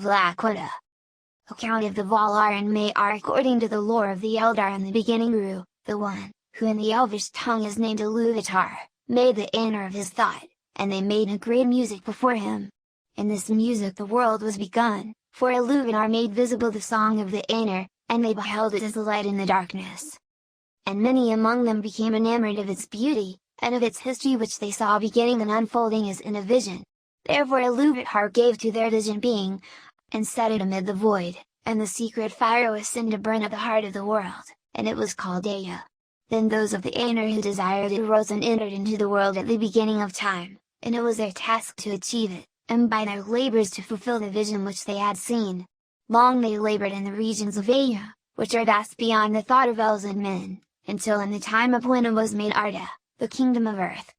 Valaquenta. Account of the Vallar and Mayar according to the lore of the Eldar in the beginning Ru, the one, who in the Elvish tongue is named Iluvatar, made the Aner of his thought, and they made a great music before him. In this music the world was begun, for Iluvatar made visible the song of the Aner, and they beheld it as a light in the darkness. And many among them became enamored of its beauty, and of its history which they saw beginning and unfolding as in a vision. Therefore Iluvatar gave to their vision being, and set it amid the void, and the secret fire was sent to burn at the heart of the world, and it was called Aya. Then those of the Aner who desired it rose and entered into the world at the beginning of time, and it was their task to achieve it, and by their labors to fulfill the vision which they had seen. Long they labored in the regions of Aya, which are vast beyond the thought of elves and men, until in the time appointed was made Arda, the kingdom of earth.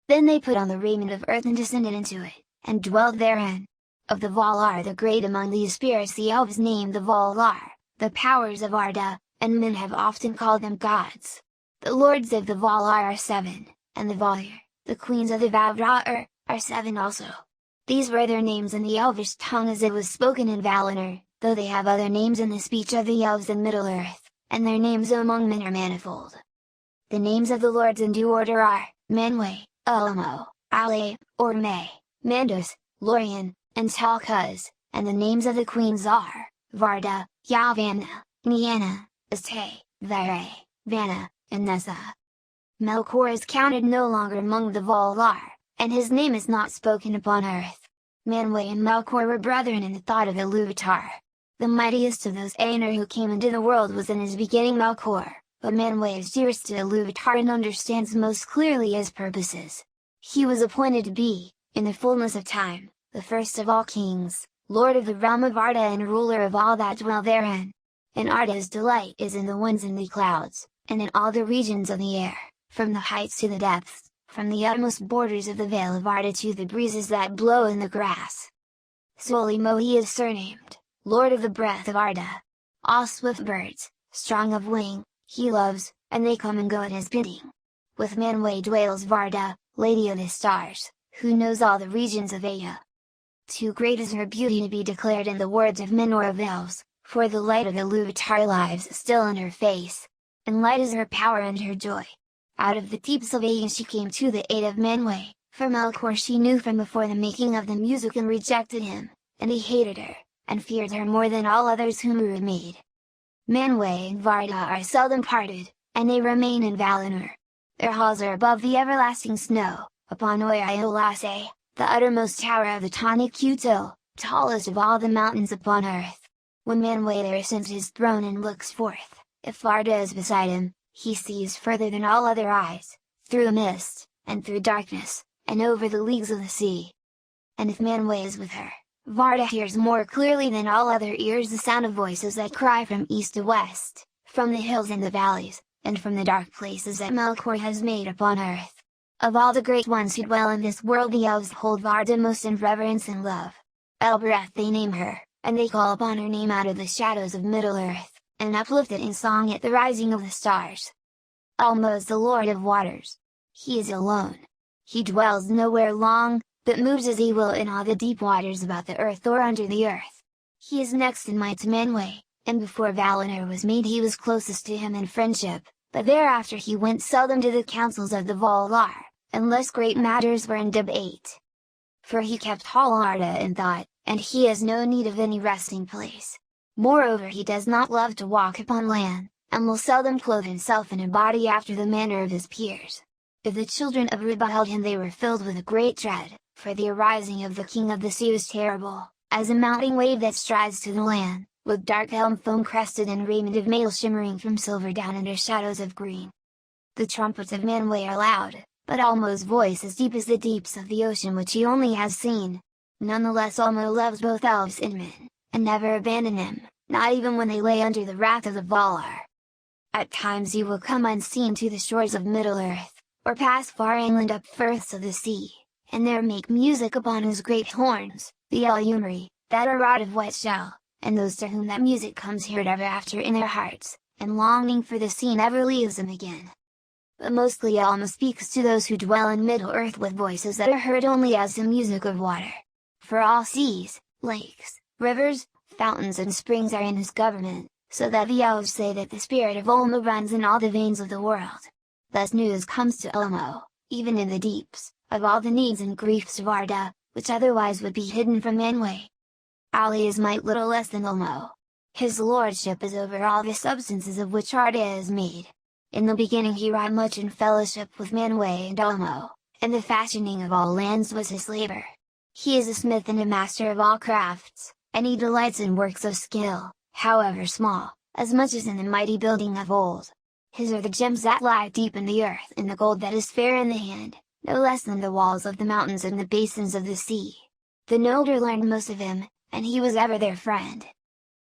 Then they put on the raiment of earth and descended into it, and dwelt therein. Of the Vallar the great among these spirits the elves named the Vallar, the powers of Arda, and men have often called them gods. The lords of the Vallar are 7, and the Voyeur, the queens of the Vallar, are 7 also. These were their names in the Elvish tongue as it was spoken in Valinor, though they have other names in the speech of the elves in Middle-earth, and their names among men are manifold. The names of the lords in due order are, Manwë, Ulmo, Ale, Orme, Mandos, Lorien, and Talcuz, and the names of the queens are, Varda, Yabana, Niana, Este, Vare, Vanna, and Nessa. Melkor is counted no longer among the Vallar, and his name is not spoken upon earth. Manwë and Melkor were brethren in the thought of Iluvatar. The mightiest of those Aner who came into the world was in his beginning Melkor, but Manwë is dearest to Iluvatar and understands most clearly his purposes. He was appointed to be, in the fullness of time, the first of all kings, lord of the realm of Arda and ruler of all that dwell therein. And Arda's delight is in the winds and the clouds, and in all the regions of the air, from the heights to the depths, from the utmost borders of the vale of Arda to the breezes that blow in the grass. Solimo he is surnamed, lord of the breath of Arda. All swift birds, strong of wing, he loves, and they come and go at his bidding. With Manwë dwells Varda, lady of the stars, who knows all the regions of Aya. Too great is her beauty to be declared in the words of men or of elves, for the light of Iluvatar lives still in her face, and light is her power and her joy. Out of the deeps of Aya she came to the aid of Manwë, for Melkor she knew from before the making of the music and rejected him, and he hated her, and feared her more than all others whom Ru made. Manwë and Varda are seldom parted, and they remain in Valinor. Their halls are above the everlasting snow, upon Oiolase, the uttermost tower of the tonic Kutil, tallest of all the mountains upon earth. When Manwë there ascends his throne and looks forth, if Varda is beside him, he sees further than all other eyes, through a mist, and through darkness, and over the leagues of the sea. And if Manwë is with her, Varda hears more clearly than all other ears the sound of voices that cry from east to west, from the hills and the valleys, and from the dark places that Melkor has made upon earth. Of all the great ones who dwell in this world the elves hold Varda most in reverence and love. Elbereth they name her, and they call upon her name out of the shadows of Middle-earth, and uplift it in song at the rising of the stars. Ulmo is the lord of waters. He is alone. He dwells nowhere long, but moves as he will in all the deep waters about the earth or under the earth. He is next in might to Manwë, and before Valinor was made he was closest to him in friendship, but thereafter he went seldom to the councils of the Vallar, unless great matters were in debate. For he kept all Arda in thought, and he has no need of any resting place. Moreover he does not love to walk upon land, and will seldom clothe himself in a body after the manner of his peers. If the children of Ru beheld him they were filled with a great dread, for the arising of the king of the sea was terrible, as a mounting wave that strides to the land, with dark helm foam crested and raiment of mail shimmering from silver down under shadows of green. The trumpets of Manwë are loud, but Ulmo's voice is deep as the deeps of the ocean which he only has seen. Nonetheless Ulmo loves both elves and men, and never abandon them, not even when they lay under the wrath of the Vallar. At times he will come unseen to the shores of Middle-earth, or pass far inland up firths of the sea, and there make music upon his great horns, the Elumri, that are wrought of white shell, and those to whom that music comes heard ever after in their hearts, and longing for the sea never leaves them again. But mostly Ulmo speaks to those who dwell in Middle-earth with voices that are heard only as the music of water. For all seas, lakes, Rivers, fountains and springs are in his government, so that the elves say that the spirit of Ulmo runs in all the veins of the world. Thus news comes to Ulmo, even in the deeps, of all the needs and griefs of Arda, which otherwise would be hidden from Manwë. Ali is might little less than Ulmo. His lordship is over all the substances of which Arda is made. In the beginning he wrought much in fellowship with Manwë and Ulmo, and the fashioning of all lands was his labor. He is a smith and a master of all crafts, and he delights in works of skill, however small, as much as in the mighty building of old. His are the gems that lie deep in the earth and the gold that is fair in the hand, no less than the walls of the mountains and the basins of the sea. The Noldor learned most of him, and he was ever their friend.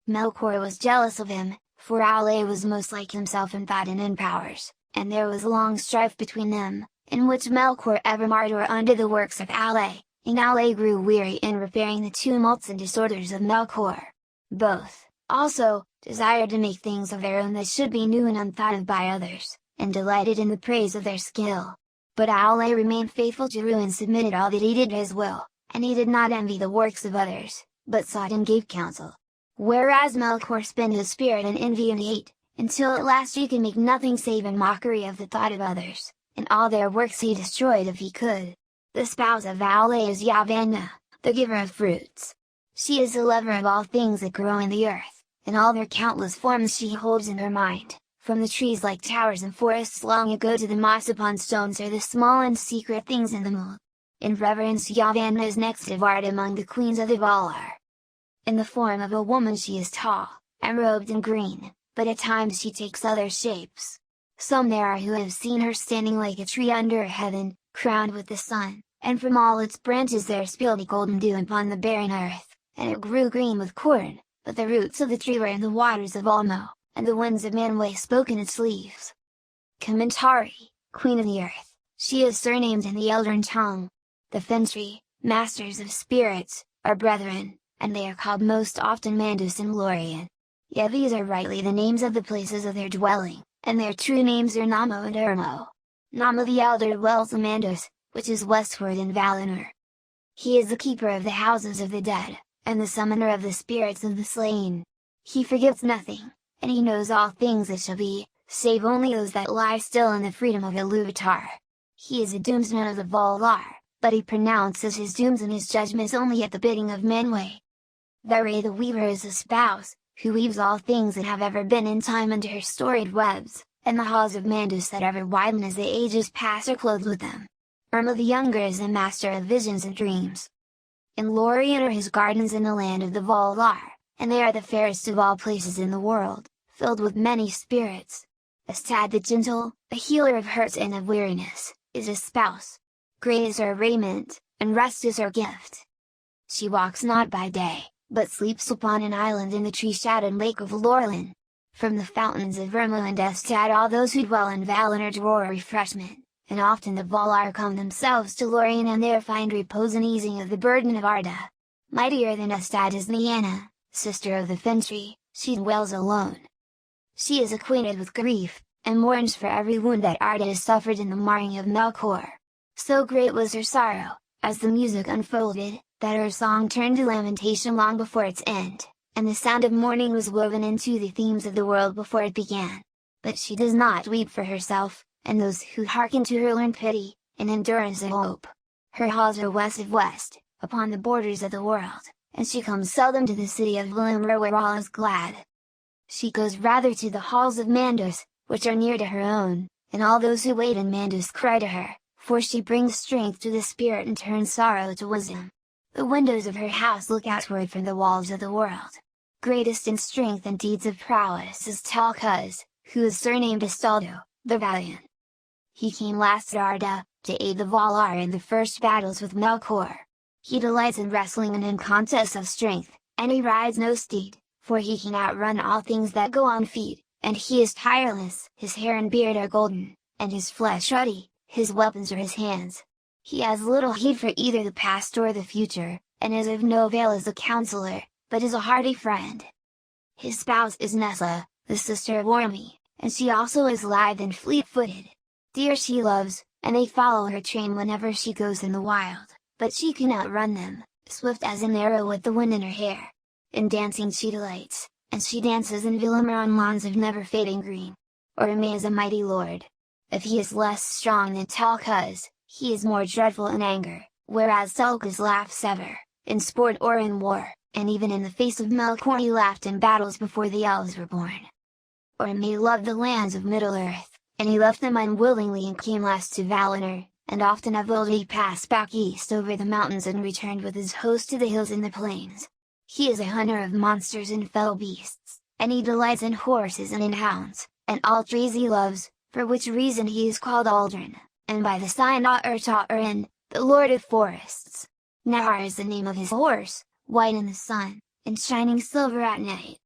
Melkor was jealous of him, for Ale was most like himself in thought and in powers, and there was long strife between them, in which Melkor ever marred or undid the works of Ale, and Ale grew weary in repairing the tumults and disorders of Melkor. Both, also, desired to make things of their own that should be new and unthought of by others, and delighted in the praise of their skill. But Ale remained faithful to Ru and submitted all that he did to his will, and he did not envy the works of others, but sought and gave counsel. Whereas Melkor spent his spirit in envy and hate, until at last he could make nothing save a mockery of the thought of others, and all their works he destroyed if he could. The spouse of Ale is Yabana, the giver of fruits. She is the lover of all things that grow in the earth, and all their countless forms she holds in her mind, from the trees like towers and forests long ago to the moss upon stones or the small and secret things in the mold. In reverence Yabana is next of art among the queens of the Vallar. In the form of a woman she is tall, and robed in green, but at times she takes other shapes. Some there are who have seen her standing like a tree under heaven, crowned with the sun, and from all its branches there spilled a golden dew upon the barren earth, and it grew green with corn, but the roots of the tree were in the waters of Ulmo, and the winds of Manwë spoke in its leaves. Kamentari, queen of the earth, she is surnamed in the Eldern tongue. The Fentri, masters of spirits, are brethren, and they are called most often Mandus and Lorien. Yet these are rightly the names of the places of their dwelling, and their true names are Namo and Urmo. Namo the elder dwells in Mandus, which is westward in Valinor. He is the keeper of the houses of the dead, and the summoner of the spirits of the slain. He forgets nothing, and he knows all things that shall be, save only those that lie still in the freedom of Ilúvatar. He is a doomsman of the Vallar, but he pronounces his dooms and his judgments only at the bidding of Manwë. Varé the Weaver is a spouse, who weaves all things that have ever been in time into her storied webs, and the halls of Mandus that ever widen as the ages pass are clothed with them. Irma the Younger is a master of visions and dreams. In Lorien are his gardens in the land of the Vallar, and they are the fairest of all places in the world, filled with many spirits. Astad the Gentle, a healer of hurts and of weariness, is his spouse. Grey is her raiment, and rest is her gift. She walks not by day, but sleeps upon an island in the tree-shadowed lake of Lorien. From the fountains of Irma and Astad all those who dwell in Valinor draw refreshment, and often the Vallar come themselves to Lorien and there find repose and easing of the burden of Arda. Mightier than Astad is Nianna, sister of the Fentri, she dwells alone. She is acquainted with grief, and mourns for every wound that Arda has suffered in the marring of Melkor. So great was her sorrow, as the music unfolded, that her song turned to lamentation long before its end, and the sound of mourning was woven into the themes of the world before it began. But she does not weep for herself, and those who hearken to her learn pity, and endurance and hope. Her halls are west of west, upon the borders of the world, and she comes seldom to the city of Valinor where all is glad. She goes rather to the halls of Mandus, which are near to her own, and all those who wait in Mandus cry to her, for she brings strength to the spirit and turns sorrow to wisdom. The windows of her house look outward from the walls of the world. Greatest in strength and deeds of prowess is Talcuz, who is surnamed Astaldo, the Valiant. He came last at Arda, to aid the Vallar in the first battles with Melkor. He delights in wrestling and in contests of strength, and he rides no steed, for he can outrun all things that go on feet, and he is tireless. His hair and beard are golden, and his flesh ruddy, his weapons are his hands. He has little heed for either the past or the future, and is of no avail as a counselor, but is a hearty friend. His spouse is Nessa, the sister of Ormi, and she also is lithe and fleet-footed. Deer she loves, and they follow her train whenever she goes in the wild, but she can outrun them, swift as an arrow with the wind in her hair. in dancing she delights, and she dances in Valar on lawns of never-fading green. Orome is a mighty lord. If he is less strong than Talcuz, he is more dreadful in anger, whereas Talcuz laughs ever, in sport or in war, and even in the face of Melkor he laughed in battles before the elves were born. Orome loved the lands of Middle-earth, and he left them unwillingly and came last to Valinor, and often of old he passed back east over the mountains and returned with his host to the hills and the plains. He is a hunter of monsters and fell beasts, and he delights in horses and in hounds, and all trees he loves, for which reason he is called Aldrin, and by the sign Ta'urin, the Lord of Forests. Nahar is the name of his horse, white in the sun, and shining silver at night.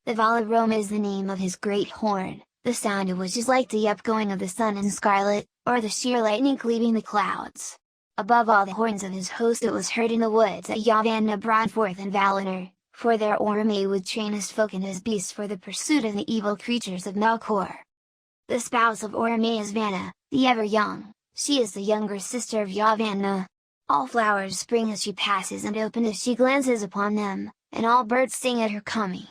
The Valar is the name of his great horn, the sound of which is like the upgoing of the sun in scarlet, or the sheer lightning cleaving the clouds. Above all the horns of his host it was heard in the woods at Yabana brought forth in Valinor, for there Orome would train his folk and his beasts for the pursuit of the evil creatures of Melkor. The spouse of Orome is Vanna, the ever-young, she is the younger sister of Yavanna. All flowers spring as she passes and open as she glances upon them, and all birds sing at her coming.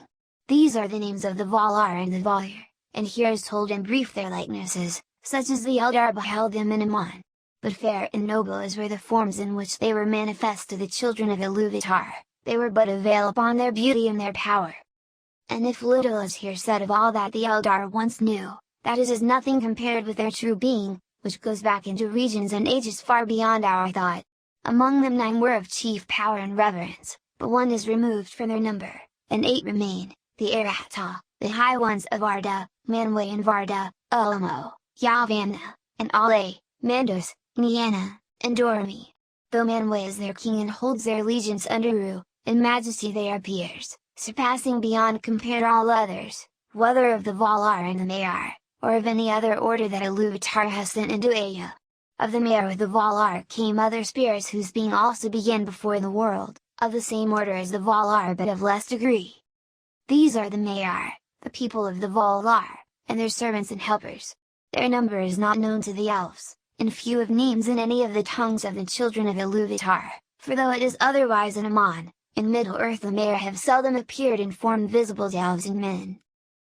These are the names of the Valar and the Voyeur, and here is told in brief their likenesses, such as the Eldar beheld them in Aman. But fair and noble as were the forms in which they were manifest to the children of Iluvatar, they were but a veil upon their beauty and their power. And if little is here said of all that the Eldar once knew, that is as nothing compared with their true being, which goes back into regions and ages far beyond our thought. Among them 9 were of chief power and reverence, but 1 is removed from their number, and 8 remain, the Erata, the high ones of Arda, Manwë and Varda, Ulmo, Yavanna, and Ale, Mandos, Nianna, and Dorami. Though Manwë is their king and holds their allegiance under Ru, in majesty they are peers, surpassing beyond compare all others, whether of the Valar and the Maiar, or of any other order that Iluvatar has sent into Aya. Of the Maiar with the Valar came other spirits whose being also began before the world, of the same order as the Valar but of less degree. These are the Maiar, the people of the Valar, and their servants and helpers. Their number is not known to the elves, and few of names in any of the tongues of the children of Iluvatar, for though it is otherwise in Aman, in Middle-earth the Maiar have seldom appeared in form visible to elves and men.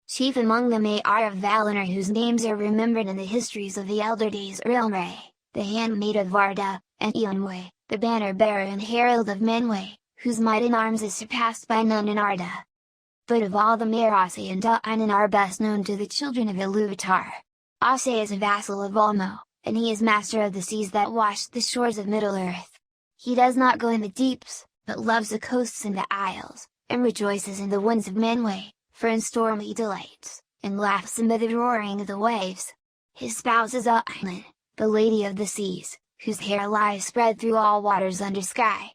Chief among them are of Valinor whose names are remembered in the histories of the elder days are Ilmre, the handmaid of Varda, and Eonwë, the banner-bearer and herald of Manwë, whose might in arms is surpassed by none in Arda. But of all the Maiar Ase and Da'anan are best known to the children of Iluvatar. Ase is a vassal of Ulmo, and he is master of the seas that wash the shores of Middle-earth. He does not go in the deeps, but loves the coasts and the isles, and rejoices in the winds of Manwë, for in storm he delights, and laughs amid the roaring of the waves. His spouse is Ainan, the lady of the seas, whose hair lies spread through all waters under sky.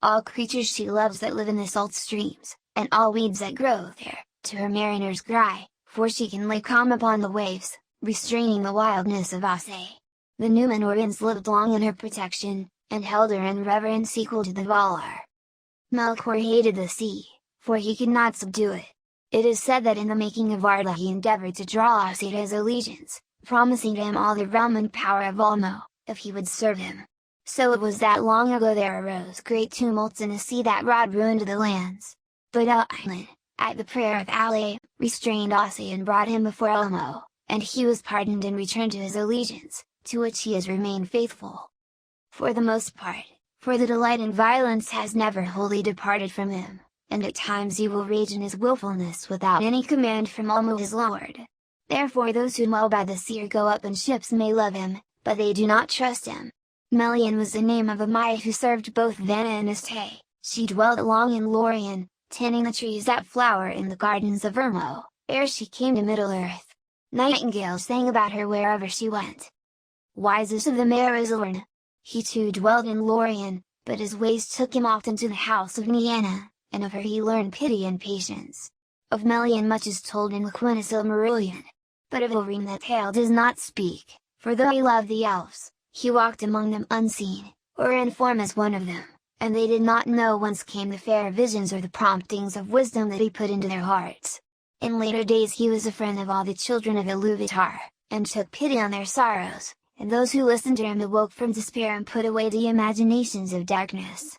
All creatures she loves that live in the salt streams, and all weeds that grow there, to her mariners cry, for she can lay calm upon the waves, restraining the wildness of Ase. The Númenóreans lived long in her protection, and held her in reverence equal to the Valar. Melkor hated the sea, for he could not subdue it. It is said that in the making of Arda he endeavored to draw Ase to his allegiance, promising to him all the realm and power of Ulmo, if he would serve him. So it was that long ago there arose great tumults in a sea that wrought ruin to the lands. But Ainan, at the prayer of Ale, restrained Ase and brought him before Ulmo, and he was pardoned and returned to his allegiance, to which he has remained faithful. For the most part, for the delight in violence has never wholly departed from him, and at times he will rage in his willfulness without any command from Ulmo his lord. Therefore those who dwell by the sea or go up in ships may love him, but they do not trust him. Melian was the name of a Maya who served both Vanna and Istay. She dwelt long in Lorien, tending the trees that flower in the gardens of Urmo, ere she came to Middle-earth. Nightingales sang about her wherever she went. Wisest of the Maiar is Lorn. He too dwelt in Lorien, but his ways took him often to the house of Nianna, and of her he learned pity and patience. Of Melian much is told in Silmarillion, but of Elrine that tale does not speak, for though he loved the elves, he walked among them unseen, or in form as one of them, and they did not know whence came the fair visions or the promptings of wisdom that he put into their hearts. In later days he was a friend of all the children of Iluvatar, and took pity on their sorrows, and those who listened to him awoke from despair and put away the imaginations of darkness.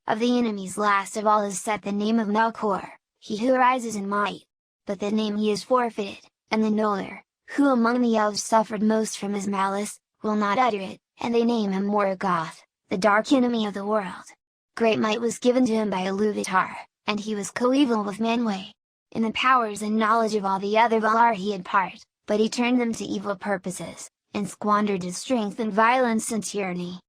Of the enemies last of all is set the name of Melkor, he who rises in might. But the name he has forfeited, and the Noldor, who among the elves suffered most from his malice, will not utter it, and they name him Morgoth, the dark enemy of the world. Great might was given to him by Iluvatar, and he was coeval with Manwë. In the powers and knowledge of all the other Valar he had part, but he turned them to evil purposes, and squandered his strength in violence and tyranny.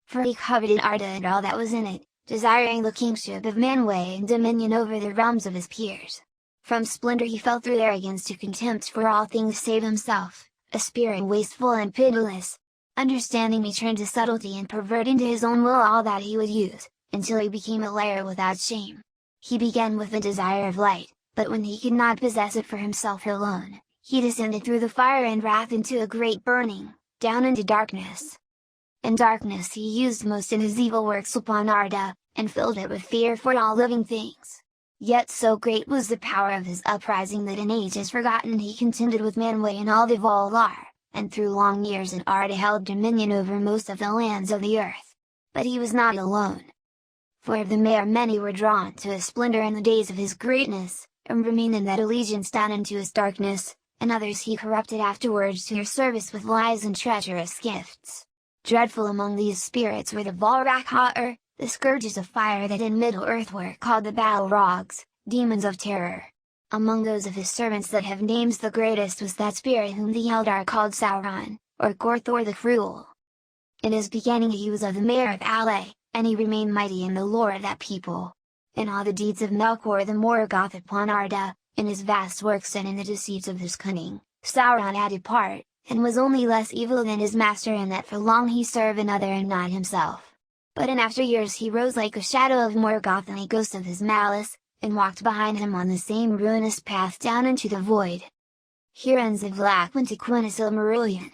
For he coveted Arda and all that was in it, desiring the kingship of Manwë and dominion over the realms of his peers. From splendor he fell through arrogance to contempt for all things save himself, a spirit wasteful and pitiless. Understanding he turned to subtlety and perverting to his own will all that he would use, until he became a liar without shame. He began with the desire of light, but when he could not possess it for himself alone, he descended through the fire and wrath into a great burning, down into darkness. In darkness he used most in his evil works upon Arda, and filled it with fear for all living things. Yet so great was the power of his uprising that in ages forgotten he contended with Manwë and all the Valar, and through long years in Arda held dominion over most of the lands of the earth. But he was not alone. For of the Maiar many were drawn to his splendor in the days of his greatness, and remained in that allegiance down into his darkness, and others he corrupted afterwards to your service with lies and treacherous gifts. Dreadful among these spirits were the Valrakhaur, the scourges of fire that in Middle-earth were called the Balrogs, demons of terror. Among those of his servants that have names the greatest was that spirit whom the Eldar called Sauron, or Gorthor the Cruel. In his beginning he was of the Maiar of Alé, and he remained mighty in the lore of that people. In all the deeds of Melkor the Morgoth upon Arda, in his vast works and in the deceits of his cunning, Sauron had a part, and was only less evil than his master in that for long he served another and not himself. But in after years he rose like a shadow of Morgoth and a ghost of his malice, and walked behind him on the same ruinous path down into the void. Here ends the Valaquenta Silmarillion.